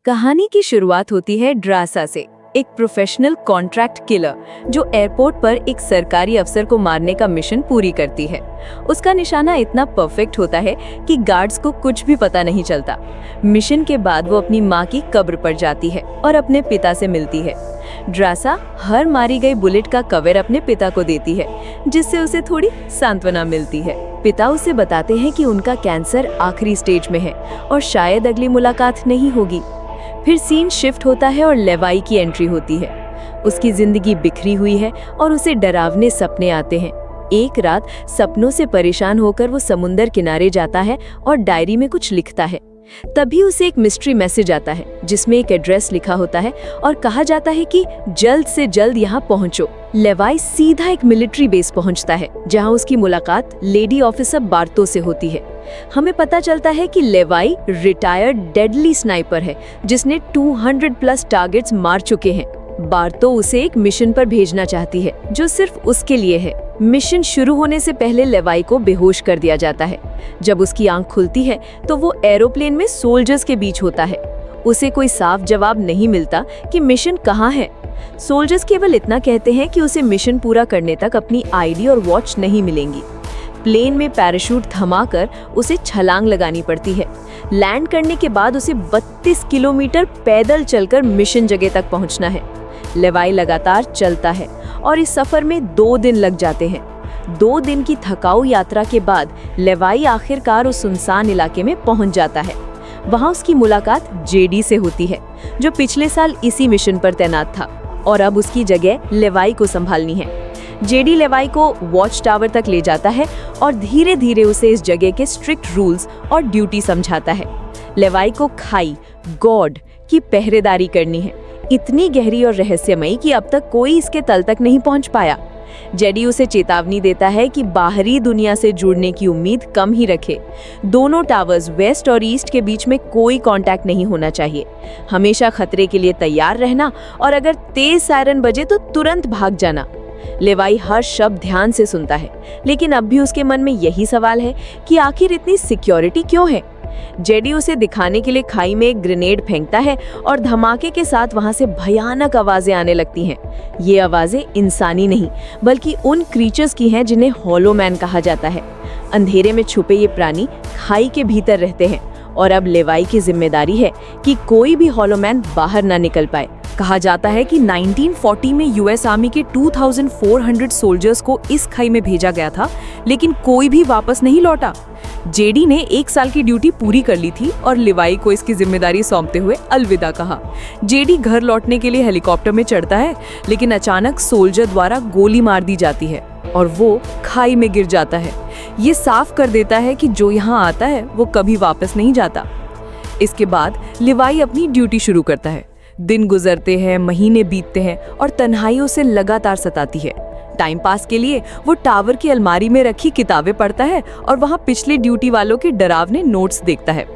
कहानी की शुरुआत होती है ड्रासा से, एक प्रोफेशनल कॉन्ट्रैक्ट किलर जो एयरपोर्ट पर एक सरकारी अफसर को मारने का मिशन पूरी करती है। उसका निशाना इतना परफेक्ट होता है कि गार्ड्स को कुछ भी पता नहीं चलता। मिशन के बाद वो अपनी माँ की कब्र पर जाती है और अपने पिता से मिलती है। ड्रासा हर मारी गई बुलेट का कवर अपने पिता को देती है, जिससे उसे थोड़ी सांत्वना मिलती है। पिता उसे बताते हैं कि उनका कैंसर आखिरी स्टेज में है और शायद अगली मुलाकात नहीं होगी। फिर सीन शिफ्ट होता है और लेवाई की एंट्री होती है। उसकी जिंदगी बिखरी हुई है और उसे डरावने सपने आते हैं। एक रात सपनों से परेशान होकर वो समुंदर किनारे जाता है और डायरी में कुछ लिखता है। तभी उसे एक मिस्ट्री मैसेज आता है जिसमें एक एड्रेस लिखा होता है और कहा जाता है कि जल्द से जल्द यहाँ पहुँचो। लेवाई सीधा एक मिलिट्री बेस पहुँचता है जहाँ उसकी मुलाकात लेडी ऑफिसर बार्तो से होती है। हमें पता चलता है कि लेवाई रिटायर्ड डेडली स्नाइपर है जिसने 200+ टारगेट्स मार चुके हैं। बार्तो उसे एक मिशन पर भेजना चाहती है जो सिर्फ उसके लिए है। मिशन शुरू होने से पहले लेवाई को बेहोश कर दिया जाता है। जब उसकी आंख खुलती है तो वो एरोप्लेन में सोल्जर्स के बीच होता है। उसे कोई साफ जवाब नहीं मिलता कि मिशन कहाँ है। सोल्जर्स केवल इतना कहते हैं कि उसे मिशन पूरा करने तक अपनी आईडी और वॉच नहीं मिलेंगी। प्लेन में पैराशूट थमाकर उसे छलांग लगानी पड़ती है। लैंड करने के बाद उसे 32 किलोमीटर पैदल चलकर मिशन जगह तक पहुंचना है। लेवाई लगातार चलता है और इस सफर में 2 दिन लग जाते हैं। 2 दिन की थकाऊ यात्रा के बाद लेवाई आखिरकार उस सुनसान इलाके में पहुंच जाता है। वहां उसकी मुलाकात जेडी से होती है जो पिछले साल इसी मिशन पर तैनात था और अब उसकी जगह लेवाई को संभालनी है। जेडी लेवाई को वॉच टावर तक ले जाता है और धीरे धीरे उसे इस जगह के स्ट्रिक्ट रूल्स और ड्यूटी समझाता है। लेवाई को खाई गॉड की पहरेदारी करनी है, इतनी गहरी और रहस्यमयी कि अब तक कोई इसके तल तक नहीं पहुंच पाया। जेडी उसे चेतावनी देता है कि बाहरी दुनिया से जुड़ने की उम्मीद कम ही रखे। दोनों टावर्स वेस्ट और ईस्ट के बीच में कोई कांटेक्ट नहीं होना चाहिए। हमेशा खतरे के लिए तैयार रहना और अगर तेज सायरन बजे तो तुरंत भाग जाना। लेवाई हर शब्द ध्यान से सुनता है, लेकिन अब भी उसके मन में यही सवाल है कि आखिर इतनी सिक्योरिटी क्यों है। जेडी उसे दिखाने के लिए खाई में एक ग्रेनेड फेंकता है और धमाके के साथ वहां से भयानक आवाजें आने लगती हैं। ये आवाजें इंसानी नहीं बल्कि उन क्रीचर्स की हैं जिन्हें हॉलो मैन कहा जाता है। अंधेरे में छुपे ये प्राणी खाई के भीतर रहते हैं और अब लेवाई की जिम्मेदारी है कि कोई भी हॉलो मैन बाहर ना निकल पाए। कहा जाता है कि 1940 में यूएस आर्मी के 2400 सोल्जर्स को इस खाई में भेजा गया था, लेकिन कोई भी वापस नहीं लौटा। जेडी ने 1 साल की ड्यूटी पूरी कर ली थी और लेवाई को इसकी जिम्मेदारी सौंपते हुए अलविदा कहा। जेडी घर लौटने के लिए हेलीकॉप्टर में चढ़ता है, लेकिन अचानक सोल्जर द्वारा गोली मार दी जाती है और वो खाई में गिर जाता है। ये साफ कर देता है कि जो यहाँ आता है वो कभी वापस नहीं जाता। इसके बाद लेवाई अपनी ड्यूटी शुरू करता है। दिन गुजरते हैं, महीने बीतते हैं और तन्हाई उसे लगातार सताती है। टाइम पास के लिए वो टावर की अलमारी में रखी किताबें पढ़ता है और वहाँ पिछले ड्यूटी वालों के डरावने नोट्स देखता है।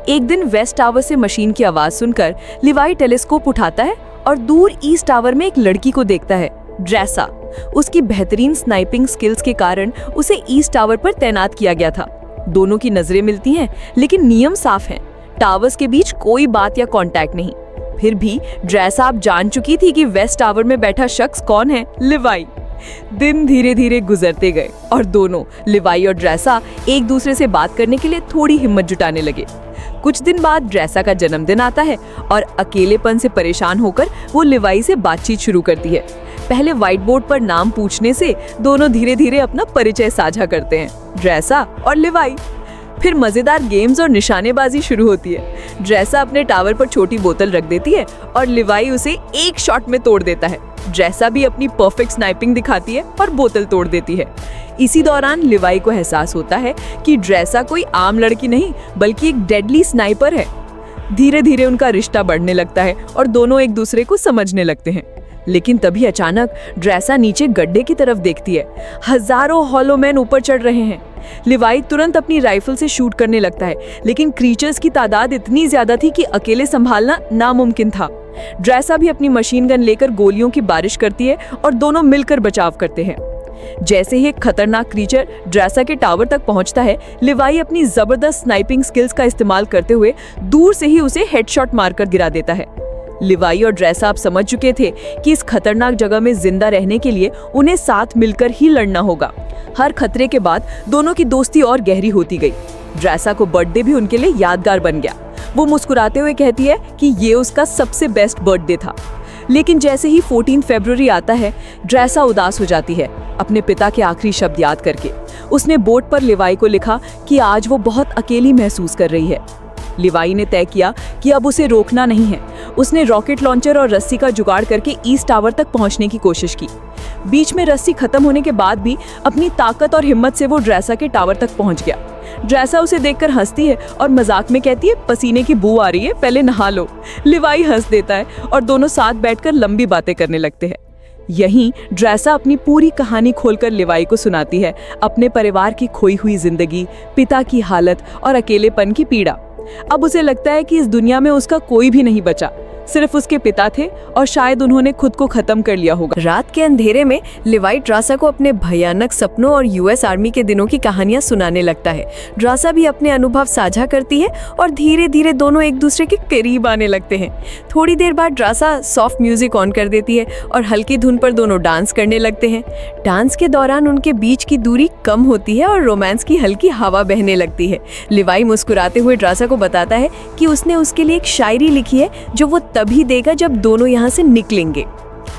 एक दिन वेस्ट टावर से मशीन की आवाज सुनकर लेवाई टेलीस्कोप उठाता है और दूर ईस्ट टावर में एक लड़की को देखता है, ड्रेसा। उसकी बेहतरीन स्नाइपिंग स्किल्स के कारण उसे ईस्ट टावर पर तैनात किया गया था। दोनों की नजरें मिलती हैं, लेकिन नियम साफ हैं। टावर्स के बीच कोई बात या कांटेक्ट नहीं। फिर भी ड्रेसा अब जान चुकी थी कि वेस्ट टावर में बैठा शख्स कौन है, लेवाई। दिन धीरे धीरे गुजरते गए और दोनों, लेवाई और ड्रेसा, एक दूसरे से बात करने के लिए थोड़ी हिम्मत जुटाने लगे। कुछ दिन बाद ड्रेसा का जन्मदिन आता है और अकेलेपन से परेशान होकर वो लेवाई से बातचीत शुरू करती है। पहले व्हाइट बोर्ड पर नाम पूछने से दोनों धीरे धीरे अपना परिचय साझा करते हैं, ड्रेसा और लेवाई। फिर मजेदार गेम्स और निशानेबाजी शुरू होती है। ड्रेसा अपने टावर पर छोटी बोतल रख देती है और लेवाई उसे एक शॉट में तोड़ देता है। ड्रेसा भी अपनी परफेक्ट स्नाइपिंग दिखाती है और बोतल तोड़ देती है। इसी दौरान लेवाई को एहसास होता है कि ड्रेसा कोई आम लड़की नहीं बल्कि एक डेडली स्नाइपर है। धीरे धीरे उनका रिश्ता बढ़ने लगता है और दोनों एक दूसरे को समझने लगते हैं। लेकिन तभी अचानक ड्रेसा नीचे गड्ढे की तरफ देखती है। हजारों हॉलो मैन ऊपर चढ़ रहे हैं। लेवाई तुरंत अपनी राइफल से शूट करने लगता है, लेकिन क्रीचर्स की तादाद इतनी ज्यादा थी कि अकेले संभालना नामुमकिन था। ड्रेसा भी अपनी मशीन गन लेकर गोलियों की बारिश करती है और दोनों मिलकर बचाव करते हैं। जैसे ही एक खतरनाक क्रीचर ड्रासा के टावर तक पहुंचता है, लिवाई अपनी जबरदस्त स्नाइपिंग स्किल्स का इस्तेमाल करते हुए दूर से ही उसे हेडशॉट मारकर गिरा देता है। लिवाई और ड्रेसा आप समझ चुके थे कि इस खतरनाक जगह में जिंदा रहने के लिए उन्हें साथ मिलकर ही लड़ना होगा। हर खतरे के बाद दोनों की दोस्ती और गहरी होती गई। ड्रेसा को बर्थडे भी उनके लिए यादगार बन गया। वो मुस्कुराते हुए कहती है कि ये उसका सबसे बेस्ट बर्थडे था। लेकिन जैसे ही 14 फरवरी आता है, ड्रेसा उदास हो जाती है अपने पिता के आखिरी शब्द याद करके। उसने बोर्ड पर लिवाई को लिखा कि आज वो बहुत अकेली महसूस कर रही है। लिवाई ने तय किया कि अब उसे रोकना नहीं है। उसने रॉकेट लॉन्चर और रस्सी का जुगाड़ करके ईस्ट टावर तक पहुंचने की कोशिश की। बीच में रस्सी खत्म होने के बाद भी अपनी ताकत और हिम्मत से वो ड्रेसा के टावर तक पहुंच गया। ड्रेसा उसे देखकर हंसती है और मजाक में कहती है, पसीने की बू आ रही है, पहले नहा लो। लिवाई हंस देता है और दोनों साथ बैठकर लंबी बातें करने लगते हैं। यहीं ड्रेसा अपनी पूरी कहानी खोलकर लिवाई को सुनाती है, अपने परिवार की खोई हुई जिंदगी, पिता की हालत और अकेलेपन की पीड़ा। अब उसे लगता है कि इस दुनिया में उसका कोई भी नहीं बचा, सिर्फ उसके पिता थे और शायद उन्होंने खुद को खत्म कर लिया होगा। रात के अंधेरे में लिवाई ड्रासा को अपने भयानक सपनों और यूएस आर्मी के दिनों की कहानियां सुनाने लगता है। ड्रासा भी अपने अनुभव साझा करती है और धीरे धीरे दोनों एक दूसरे के करीब आने लगते हैं। थोड़ी देर बाद ड्रासा सॉफ्ट म्यूजिक ऑन कर देती है और हल्की धुन पर दोनों डांस करने लगते हैं। डांस के दौरान उनके बीच की दूरी कम होती है और रोमांस की हल्की हवा बहने लगती है। लिवाई मुस्कुराते हुए ड्रासा को बताता है कि उसने उसके लिए एक शायरी लिखी है जो वो तभी देगा जब दोनों यहाँ से निकलेंगे।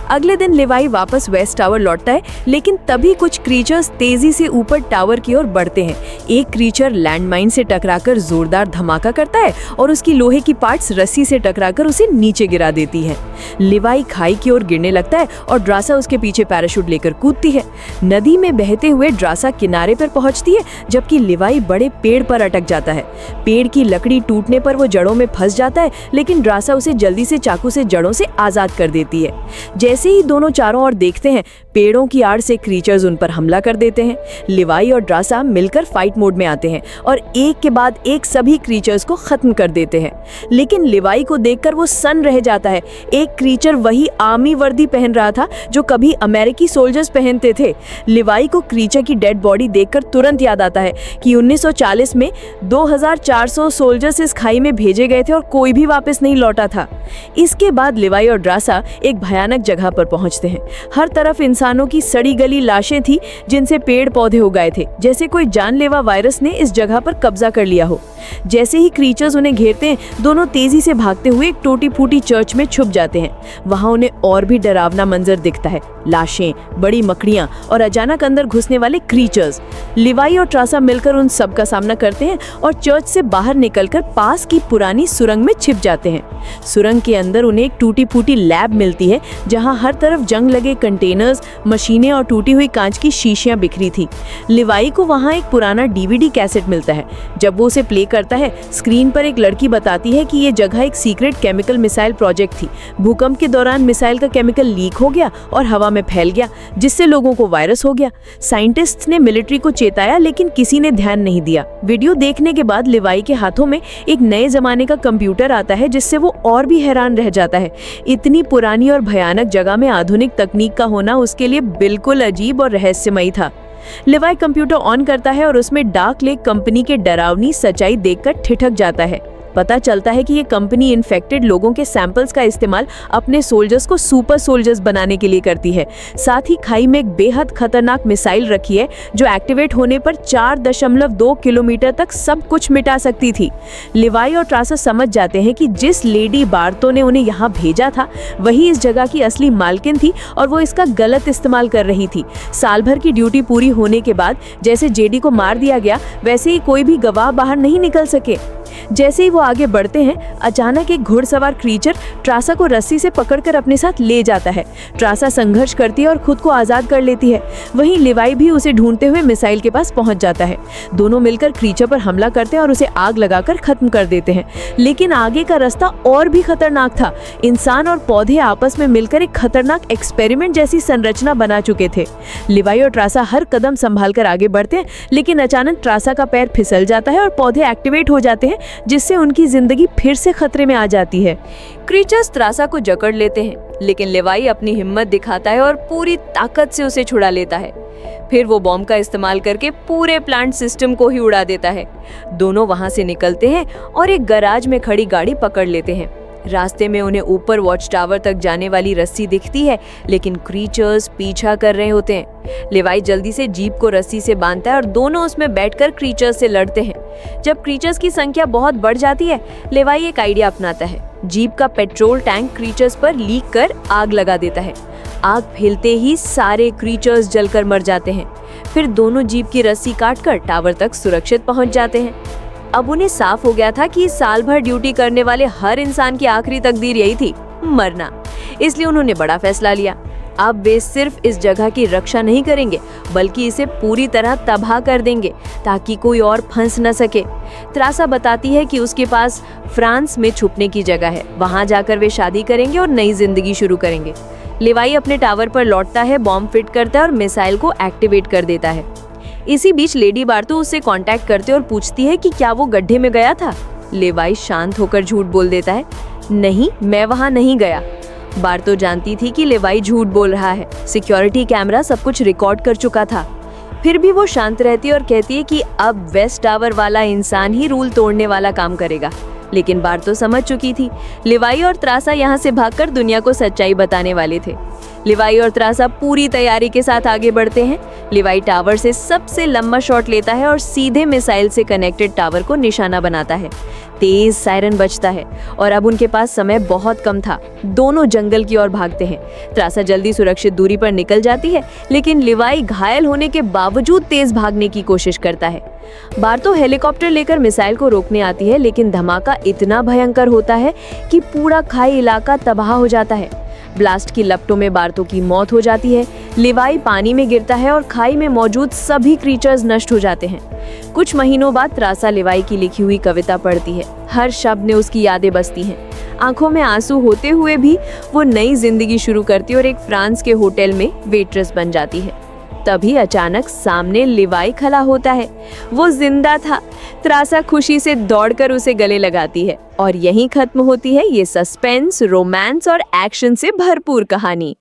अगले दिन लिवाई वापस वेस्ट टावर लौटता है, लेकिन तभी कुछ क्रीचर्स तेजी से ऊपर टावर की ओर बढ़ते हैं। एक क्रीचर लैंडमाइन से टकराकर जोरदार धमाका करता है और उसकी लोहे की पार्ट्स रस्सी से टकराकर उसे नीचे गिरा देती है। लिवाई खाई की ओर गिरने लगता है और ड्रासा उसके पीछे पैराशूट लेकर कूदती है। नदी में बहते हुए ड्रासा किनारे पर पहुंचती है, जबकि लिवाई बड़े पेड़ पर अटक जाता है। पेड़ की लकड़ी टूटने पर वो जड़ों में फंस जाता है, लेकिन ड्रासा उसे जल्दी से चाकू से जड़ों से आजाद कर देती है। जैसे ही दोनों चारों ओर देखते हैं, पेड़ों की आड़ से क्रीचर्स उन पर हमला कर देते हैं। लिवाई और ड्रासा मिलकर फाइट मोड में आते हैं और एक के बाद एक सभी क्रीचर्स को खत्म कर देते हैं। लेकिन लिवाई को देखकर वो सन्न रह जाता है। एक क्रीचर वही आर्मी वर्दी पहन रहा था जो कभी अमेरिकी सोल्जर्स पहनते थे। लिवाई को क्रीचर की डेड बॉडी देखकर तुरंत याद आता है कि 1940 में 2400 सोल्जर्स इस खाई में भेजे गए थे और कोई भी वापस नहीं लौटा था। इसके बाद लिवाई और ड्रासा एक भयानक जगह पर पहुंचते हैं। हर तरफ इंसानों की सड़ी गली लाशें थी, जिनसे पेड़ पौधे उगाए थे, जैसे कोई जानलेवा वायरस ने इस जगह पर कब्जा कर लिया हो। जैसे ही क्रीचर्स उन्हें घेरते हैं, दोनों तेजी से भागते हुए एक टूटी फूटी चर्च में छुप जाते हैं। वहां उन्हें और भी डरावना मंजर दिखता है, लाशें, बड़ी मकड़ियां और अचानक अंदर घुसने वाले क्रीचर्स। लिवाई और ट्रासा मिलकर उन सब का सामना करते हैं और चर्च से बाहर निकलकर पास की पुरानी सुरंग में छिप जाते हैं। सुरंग के अंदर उन्हें एक टूटी फूटी लैब मिलती है, जहां हर तरफ जंग लगे कंटेनर्स, मशीनें और टूटी हुई कांच की शीशियां बिखरी थी। लिवाई को वहां एक पुराना डीवीडी कैसेट मिलता है। जब वो उसे प्ले करता है, स्क्रीन पर एक लड़की बताती है कि ये जगह एक सीक्रेट केमिकल मिसाइल प्रोजेक्ट थी। भूकंप के दौरान मिसाइल का केमिकल लीक हो गया और हवा में फैल गया, जिससे लोगों को वायरस हो गया। साइंटिस्ट्स ने मिलिट्री को चेताया, लेकिन किसी ने ध्यान नहीं दिया। वीडियो देखने के बाद लिवाई के हाथों में एक नए जमाने का कंप्यूटर आता है, जिससे वो और भी हैरान रह जाता है। इतनी पुरानी और भयानक जगह में आधुनिक तकनीक का होना उसके लिए बिल्कुल अजीब और रहस्यमयी था। लिवाई कंप्यूटर ऑन करता है और उसमें डार्क लेक कंपनी के डरावनी सच्चाई देखकर ठिठक जाता है। पता चलता है कि ये कंपनी इन्फेक्टेड लोगों के सैंपल्स का इस्तेमाल अपने सोल्जर्स को सुपर सोल्जर्स बनाने के लिए करती है। साथ ही खाई में एक बेहद खतरनाक मिसाइल रखी है, जो एक्टिवेट होने पर 4.2 किलोमीटर तक सब कुछ मिटा सकती थी। लिवाई और ट्रासा समझ जाते हैं कि जिस लेडी बार्तो ने उन्हें यहाँ भेजा था, वही इस जगह की असली मालकिन थी और वो इसका गलत इस्तेमाल कर रही थी। साल भर की ड्यूटी पूरी होने के बाद जैसे जेडी को मार दिया गया, वैसे ही कोई भी गवाह बाहर नहीं निकल सके। जैसे ही वो आगे बढ़ते हैं, अचानक एक घुड़सवार क्रीचर ट्रासा को रस्सी से पकड़कर अपने साथ ले जाता है। ट्रासा संघर्ष करती है और खुद को आजाद कर लेती है। वहीं लिवाई भी उसे ढूंढते हुए मिसाइल के पास पहुंच जाता है। दोनों मिलकर क्रीचर पर हमला करते हैं और उसे आग लगाकर खत्म कर देते हैं। लेकिन आगे का रास्ता और भी खतरनाक था। इंसान और पौधे आपस में मिलकर एक खतरनाक एक्सपेरिमेंट जैसी संरचना बना चुके थे। लिवाई और ट्रासा हर कदम संभाल कर आगे बढ़ते हैं, लेकिन अचानक ट्रासा का पैर फिसल जाता है और पौधे एक्टिवेट हो जाते हैं, जिससे उनकी जिंदगी फिर से खतरे में आ जाती है। क्रीचर्स ट्रासा को जकड़ लेते हैं, लेकिन लिवाई अपनी हिम्मत दिखाता है और पूरी ताकत से उसे छुड़ा लेता है। फिर वो बॉम्ब का इस्तेमाल करके पूरे प्लांट सिस्टम को ही उड़ा देता है। दोनों वहां से निकलते हैं और एक गैराज में खड़ी गाड़ी पकड़ लेते हैं। रास्ते में उन्हें ऊपर वॉच टावर तक जाने वाली रस्सी दिखती है, लेकिन क्रीचर्स पीछा कर रहे होते हैं। लेवाई जल्दी से जीप को रस्सी से बांधता है और दोनों उसमें बैठकर क्रीचर्स से लड़ते हैं। जब क्रीचर्स की संख्या बहुत बढ़ जाती है, लेवाई एक आइडिया अपनाता है। जीप का पेट्रोल टैंक क्रीचर्स पर लीक कर आग लगा देता है। आग फैलते ही सारे क्रीचर्स जलकर मर जाते हैं। फिर दोनों जीप की रस्सी काटकर टावर तक सुरक्षित पहुंच जाते हैं। अब उन्हें साफ हो गया था कि साल भर ड्यूटी करने वाले हर इंसान की आखिरी तकदीर यही थी, मरना। इसलिए उन्होंने बड़ा फैसला लिया। अब वे सिर्फ इस जगह की रक्षा नहीं करेंगे, बल्कि इसे पूरी तरह तबाह कर देंगे ताकि कोई और फंस न सके। त्रासा बताती है कि उसके पास फ्रांस में छुपने की जगह है। वहां जाकर वे शादी करेंगे और नई जिंदगी शुरू करेंगे। लेवाई अपने टावर पर लौटता है, बॉम्ब फिट करता है और मिसाइल को एक्टिवेट कर देता है। इसी बीच लेडी बार्तो उससे कांटेक्ट करते और पूछती है कि क्या वो गड्ढे में गया था। लेवाई शांत होकर झूठ बोल देता है, नहीं, मैं वहां नहीं गया। बार्तो जानती थी कि लेवाई झूठ बोल रहा है। सिक्योरिटी कैमरा सब कुछ रिकॉर्ड कर चुका था। फिर भी वो शांत रहती है और कहती है कि अब वेस्ट टावर वाला इंसान ही रूल तोड़ने वाला काम करेगा। लेकिन बार्तो समझ चुकी थी, लेवाई और त्रासा यहाँ से भागकर दुनिया को सच्चाई बताने वाले थे। लेवाई और त्रासा पूरी तैयारी के साथ आगे बढ़ते हैं। लेवाई टावर से सबसे लंबा शॉट लेता है और सीधे मिसाइल से कनेक्टेड टावर को निशाना बनाता है। तेज सायरन बजता है और अब उनके पास समय बहुत कम था। दोनों जंगल की ओर भागते हैं। त्रासा जल्दी सुरक्षित दूरी पर निकल जाती है, लेकिन लेवाई घायल होने के बावजूद तेज भागने की कोशिश करता है। बार्तो हेलीकॉप्टर लेकर मिसाइल को रोकने आती है, लेकिन धमाका इतना भयंकर होता है कि पूरा खाई इलाका तबाह हो जाता है। ब्लास्ट की लपटों में बार्तो की मौत हो जाती है। लेवाई पानी में गिरता है और खाई में मौजूद सभी क्रीचर्स नष्ट हो जाते हैं। कुछ महीनों बाद त्रासा लेवाई की लिखी हुई कविता पढ़ती है। हर शब्द में उसकी यादें बसती हैं। आंखों में आंसू होते हुए भी वो नई जिंदगी शुरू करती है और एक फ्रांस के होटल में वेट्रेस बन जाती है। तभी अचानक सामने लेवाई खड़ा होता है। वो जिंदा था। त्रासा खुशी से दौड़कर उसे गले लगाती है और यहीं खत्म होती है ये सस्पेंस, रोमांस और एक्शन से भरपूर कहानी।